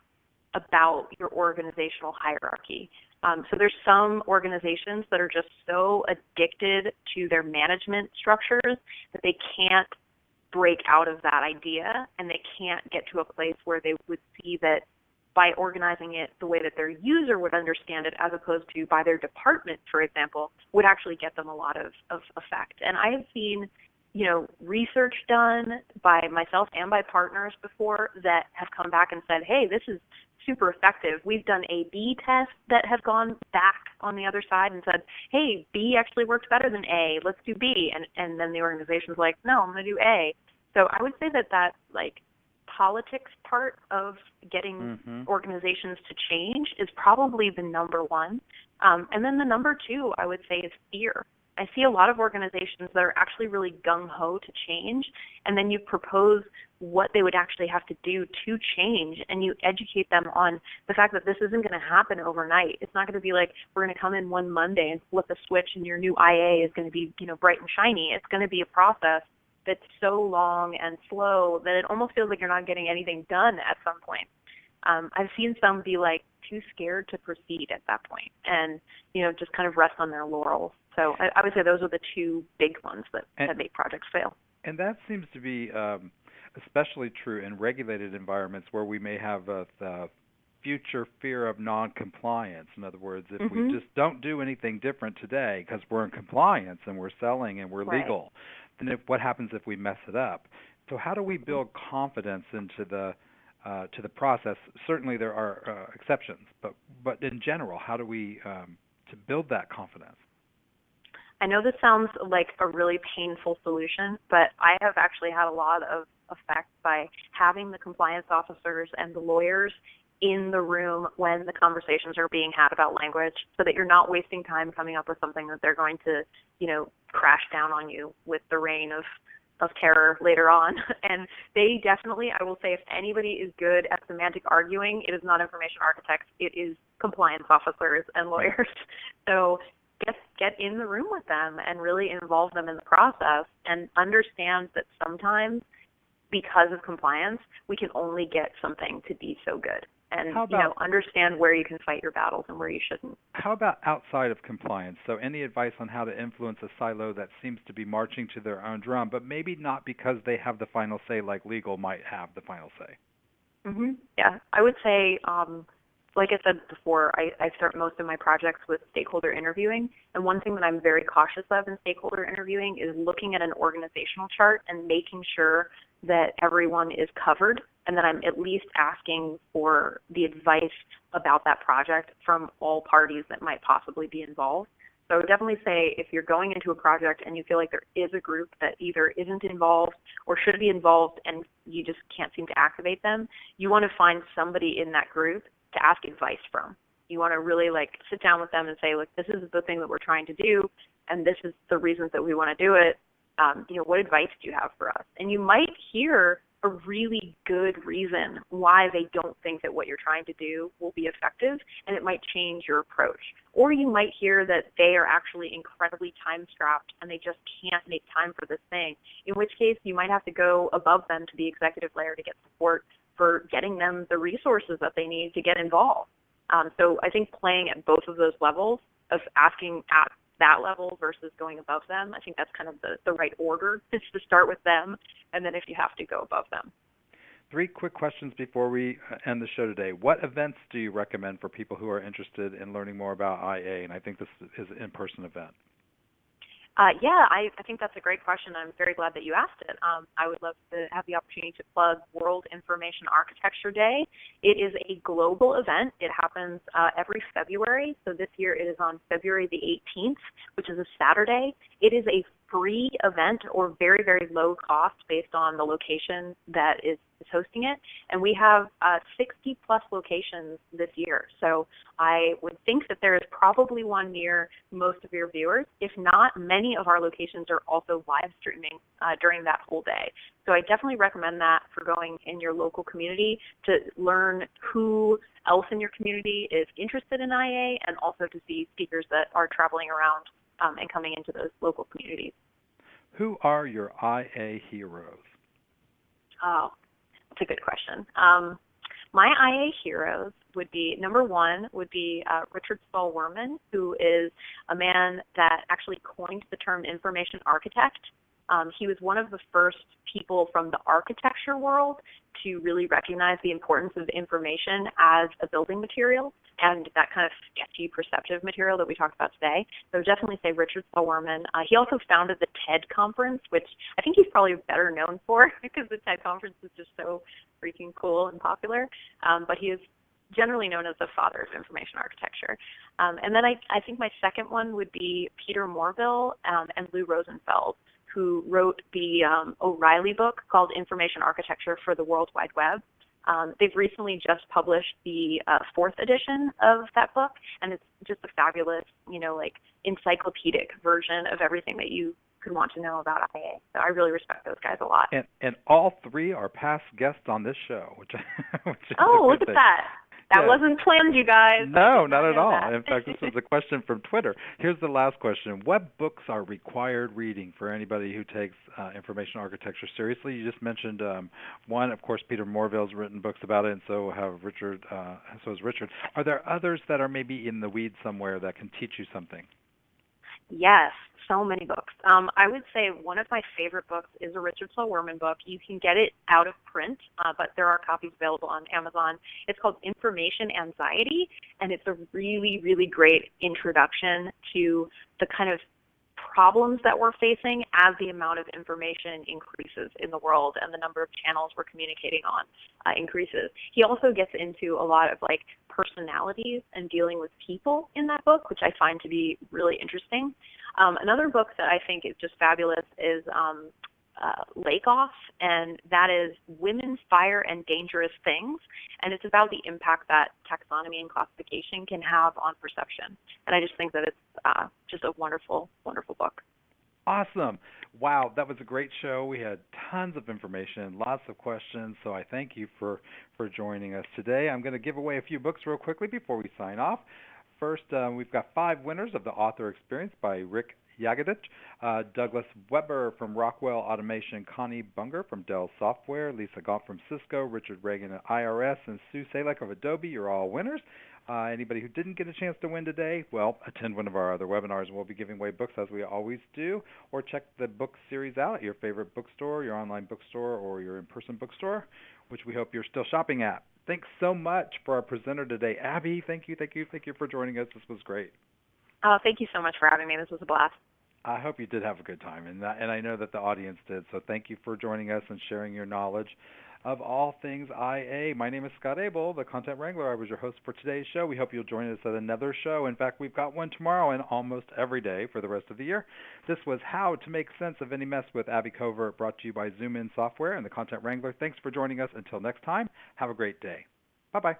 Speaker 3: about your organizational hierarchy. So there's some organizations that are just so addicted to their management structures that they can't break out of that idea, and they can't get to a place where they would see that by organizing it the way that their user would understand it, as opposed to by their department, for example, would actually get them a lot of effect. And I have seen research done by myself and by partners before that have come back and said, hey, this is super effective. We've done A/B tests that have gone back on the other side and said, hey, B actually works better than A. Let's do B. And then the organization's like, no, I'm going to do A. So I would say that politics part of getting organizations to change is probably the number one. And then the number two, I would say, is fear. I see a lot of organizations that are actually really gung-ho to change, and then you propose what they would actually have to do to change, and you educate them on the fact that this isn't going to happen overnight. It's not going to be like we're going to come in one Monday and flip a switch and your new IA is going to be, bright and shiny. It's going to be a process that's so long and slow that it almost feels like you're not getting anything done at some point. I've seen some be like too scared to proceed at that point and, just kind of rest on their laurels. So I would say those are the two big ones that make projects fail.
Speaker 1: And that seems to be especially true in regulated environments where we may have the future fear of non-compliance. In other words, if we just don't do anything different today because we're in compliance and we're selling and we're legal, then what happens if we mess it up? So how do we build confidence into the process? Certainly there are exceptions, but in general, how do we to build that confidence?
Speaker 3: I know this sounds like a really painful solution, but I have actually had a lot of effect by having the compliance officers and the lawyers in the room when the conversations are being had about language, so that you're not wasting time coming up with something that they're going to, crash down on you with the rain of terror later on. And they definitely, I will say, if anybody is good at semantic arguing, it is not information architects, it is compliance officers and lawyers. So get in the room with them and really involve them in the process, and understand that sometimes because of compliance, we can only get something to be so good. And understand where you can fight your battles and where you shouldn't.
Speaker 1: How about outside of compliance? So any advice on how to influence a silo that seems to be marching to their own drum, but maybe not because they have the final say like legal might have the final say?
Speaker 3: Yeah, I would say, like I said before, I start most of my projects with stakeholder interviewing. And one thing that I'm very cautious of in stakeholder interviewing is looking at an organizational chart and making sure that everyone is covered, and that I'm at least asking for the advice about that project from all parties that might possibly be involved. So I would definitely say if you're going into a project and you feel like there is a group that either isn't involved or should be involved and you just can't seem to activate them, you want to find somebody in that group to ask advice from. You want to really sit down with them and say, look, this is the thing that we're trying to do, and this is the reasons that we want to do it. What advice do you have for us? And you might hear a really good reason why they don't think that what you're trying to do will be effective, and it might change your approach. Or you might hear that they are actually incredibly time-strapped and they just can't make time for this thing, in which case you might have to go above them to the executive layer to get support for getting them the resources that they need to get involved. So I think playing at both of those levels, of asking at that level versus going above them, I think that's kind of the right order, is to start with them, and then if you have to, go above them.
Speaker 1: 3 quick questions before we end the show today. What events do you recommend for people who are interested in learning more about IA? And I think this is an in-person event.
Speaker 3: I think that's a great question. I'm very glad that you asked it. I would love to have the opportunity to plug World Information Architecture Day. It is a global event. It happens every February. So this year it is on February the 18th, which is a Saturday. It is a free event or very, very low cost based on the location that is hosting it. And we have 60 plus locations this year. So I would think that there is probably one near most of your viewers. If not, many of our locations are also live streaming during that whole day. So I definitely recommend that for going in your local community to learn who else in your community is interested in IA and also to see speakers that are traveling around and coming into those local communities.
Speaker 1: Who are your IA heroes?
Speaker 3: Oh, that's a good question. My IA heroes would be, number one, would be Richard Saul-Wurman, who is a man that actually coined the term information architect. He was one of the first people from the architecture world to really recognize the importance of information as a building material and that kind of sketchy, perceptive material that we talked about today. So definitely say Richard Saul-Wurman. He also founded the TED Conference, which I think he's probably better known for because the TED Conference is just so freaking cool and popular. But he is generally known as the father of information architecture. And then I think my second one would be Peter Morville and Lou Rosenfeld, who wrote the O'Reilly book called Information Architecture for the World Wide Web. They've recently just published the fourth edition of that book, and it's just a fabulous, encyclopedic version of everything that you could want to know about IA. So I really respect those guys a lot.
Speaker 1: And all three are past guests on this show, which is
Speaker 3: look at that. That wasn't planned, you guys.
Speaker 1: No, not at all. In fact, this was a question from Twitter. Here's the last question. What books are required reading for anybody who takes information architecture seriously? You just mentioned one. Of course, Peter Morville's written books about it, and so has Richard. Are there others that are maybe in the weeds somewhere that can teach you something?
Speaker 3: Yes, so many books. I would say one of my favorite books is a Richard Saul-Wurman book. You can get it out of print, but there are copies available on Amazon. It's called Information Anxiety, and it's a really, really great introduction to the kind of problems that we're facing as the amount of information increases in the world and the number of channels we're communicating on increases. He also gets into a lot of personalities and dealing with people in that book, which I find to be really interesting. Another book that I think is just fabulous is Lake Off, and that is Women, Fire, and Dangerous Things, and it's about the impact that taxonomy and classification can have on perception. And I just think that it's just a wonderful, wonderful book.
Speaker 1: Awesome. Wow, that was a great show. We had tons of information, lots of questions, so I thank you for joining us today. I'm going to give away a few books real quickly before we sign off. First, we've got 5 winners of the Author Experience by Rick Yagadich, Douglas Weber from Rockwell Automation, Connie Bunger from Dell Software, Lisa Goff from Cisco, Richard Reagan at IRS, and Sue Salek of Adobe. You're all winners. Anybody who didn't get a chance to win today, well, attend one of our other webinars, and we'll be giving away books as we always do, or check the book series out at your favorite bookstore, your online bookstore, or your in-person bookstore, which we hope you're still shopping at. Thanks so much for our presenter today, Abby. Thank you for joining us. This was great.
Speaker 3: Oh, thank you so much for having me. This was a blast.
Speaker 1: I hope you did have a good time, and I know that the audience did. So thank you for joining us and sharing your knowledge of all things IA. My name is Scott Abel, the Content Wrangler. I was your host for today's show. We hope you'll join us at another show. In fact, we've got one tomorrow and almost every day for the rest of the year. This was How to Make Sense of Any Mess with Abby Covert, brought to you by Zoom In Software and the Content Wrangler. Thanks for joining us. Until next time, have a great day. Bye-bye.